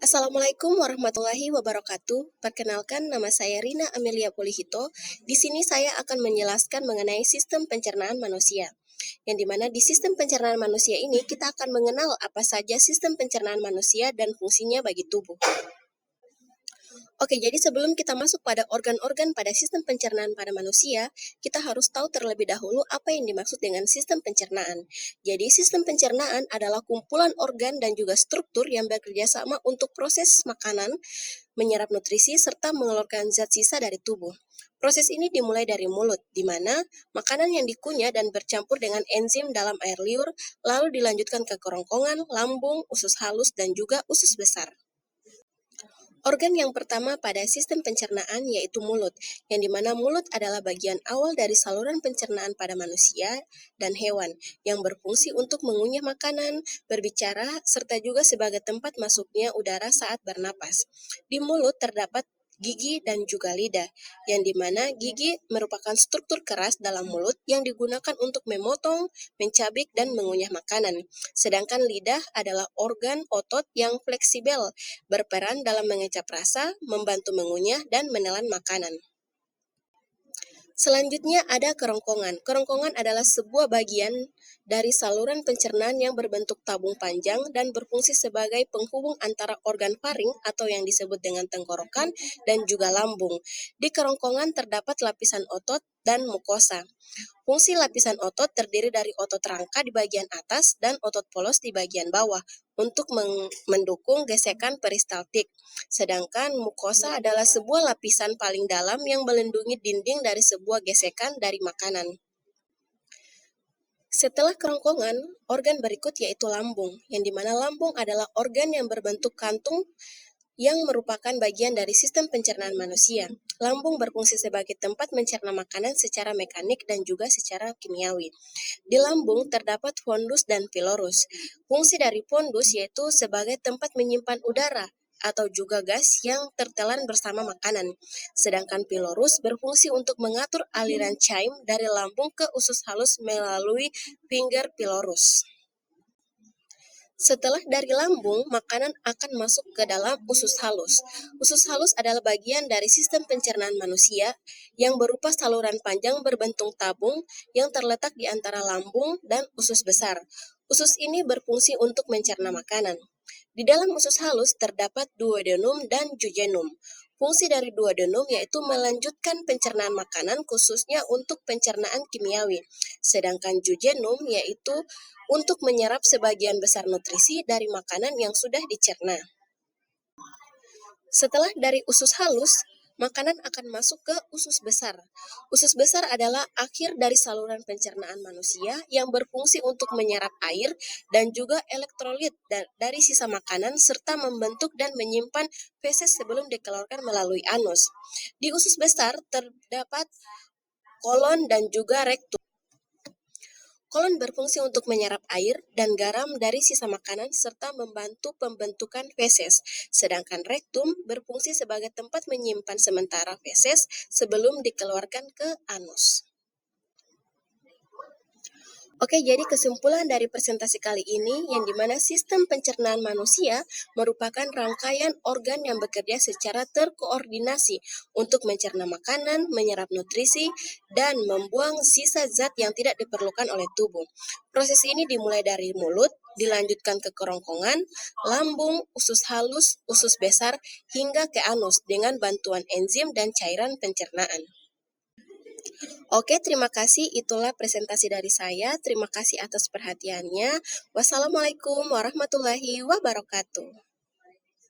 Assalamualaikum warahmatullahi wabarakatuh. Perkenalkan, nama saya Rina Amelia Polihito. Di sini saya akan menjelaskan mengenai sistem pencernaan manusia. Yang dimana di sistem pencernaan manusia ini kita akan mengenal apa saja sistem pencernaan manusia dan fungsinya bagi tubuh. Oke, jadi sebelum kita masuk pada organ-organ pada sistem pencernaan pada manusia, kita harus tahu terlebih dahulu apa yang dimaksud dengan sistem pencernaan. Jadi, sistem pencernaan adalah kumpulan organ dan juga struktur yang bekerja sama untuk proses makanan, menyerap nutrisi, serta mengeluarkan zat sisa dari tubuh. Proses ini dimulai dari mulut, di mana makanan yang dikunyah dan bercampur dengan enzim dalam air liur, lalu dilanjutkan ke kerongkongan, lambung, usus halus, dan juga usus besar. Organ yang pertama pada sistem pencernaan yaitu mulut, yang dimana mulut adalah bagian awal dari saluran pencernaan pada manusia dan hewan, yang berfungsi untuk mengunyah makanan, berbicara, serta juga sebagai tempat masuknya udara saat bernapas. Di mulut terdapat gigi dan juga lidah, yang dimana gigi merupakan struktur keras dalam mulut yang digunakan untuk memotong, mencabik, dan mengunyah makanan. Sedangkan lidah adalah organ otot yang fleksibel, berperan dalam mengecap rasa, membantu mengunyah, dan menelan makanan. Selanjutnya ada kerongkongan. Kerongkongan adalah sebuah bagian dari saluran pencernaan yang berbentuk tabung panjang dan berfungsi sebagai penghubung antara organ faring atau yang disebut dengan tenggorokan dan juga lambung. Di kerongkongan terdapat lapisan otot dan mukosa. Fungsi lapisan otot terdiri dari otot rangka di bagian atas dan otot polos di bagian bawah untuk mendukung gesekan peristaltik. Sedangkan mukosa adalah sebuah lapisan paling dalam yang melindungi dinding dari sebuah gesekan dari makanan. Setelah kerongkongan, organ berikut yaitu lambung, yang dimana lambung adalah organ yang berbentuk kantung yang merupakan bagian dari sistem pencernaan manusia. Lambung berfungsi sebagai tempat mencerna makanan secara mekanik dan juga secara kimiawi. Di lambung terdapat pondus dan pilorus. Fungsi dari pondus yaitu sebagai tempat menyimpan udara atau juga gas yang tertelan bersama makanan. Sedangkan pilorus berfungsi untuk mengatur aliran chaim dari lambung ke usus halus melalui finger pilorus. Setelah dari lambung, makanan akan masuk ke dalam usus halus. Usus halus adalah bagian dari sistem pencernaan manusia yang berupa saluran panjang berbentuk tabung yang terletak di antara lambung dan usus besar. Usus ini berfungsi untuk mencerna makanan. Di dalam usus halus terdapat duodenum dan jejunum. Fungsi dari duodenum yaitu melanjutkan pencernaan makanan khususnya untuk pencernaan kimiawi. Sedangkan jejunum yaitu untuk menyerap sebagian besar nutrisi dari makanan yang sudah dicerna. Setelah dari usus halus, makanan akan masuk ke usus besar. Usus besar adalah akhir dari saluran pencernaan manusia yang berfungsi untuk menyerap air dan juga elektrolit dari sisa makanan serta membentuk dan menyimpan feses sebelum dikeluarkan melalui anus. Di usus besar terdapat kolon dan juga rektum. Kolon berfungsi untuk menyerap air dan garam dari sisa makanan serta membantu pembentukan feses, sedangkan rektum berfungsi sebagai tempat menyimpan sementara feses sebelum dikeluarkan ke anus. Oke, jadi kesimpulan dari presentasi kali ini yang dimana sistem pencernaan manusia merupakan rangkaian organ yang bekerja secara terkoordinasi untuk mencerna makanan, menyerap nutrisi, dan membuang sisa zat yang tidak diperlukan oleh tubuh. Proses ini dimulai dari mulut, dilanjutkan ke kerongkongan, lambung, usus halus, usus besar, hingga ke anus dengan bantuan enzim dan cairan pencernaan. Oke, terima kasih. Itulah presentasi dari saya. Terima kasih atas perhatiannya. Wassalamualaikum warahmatullahi wabarakatuh.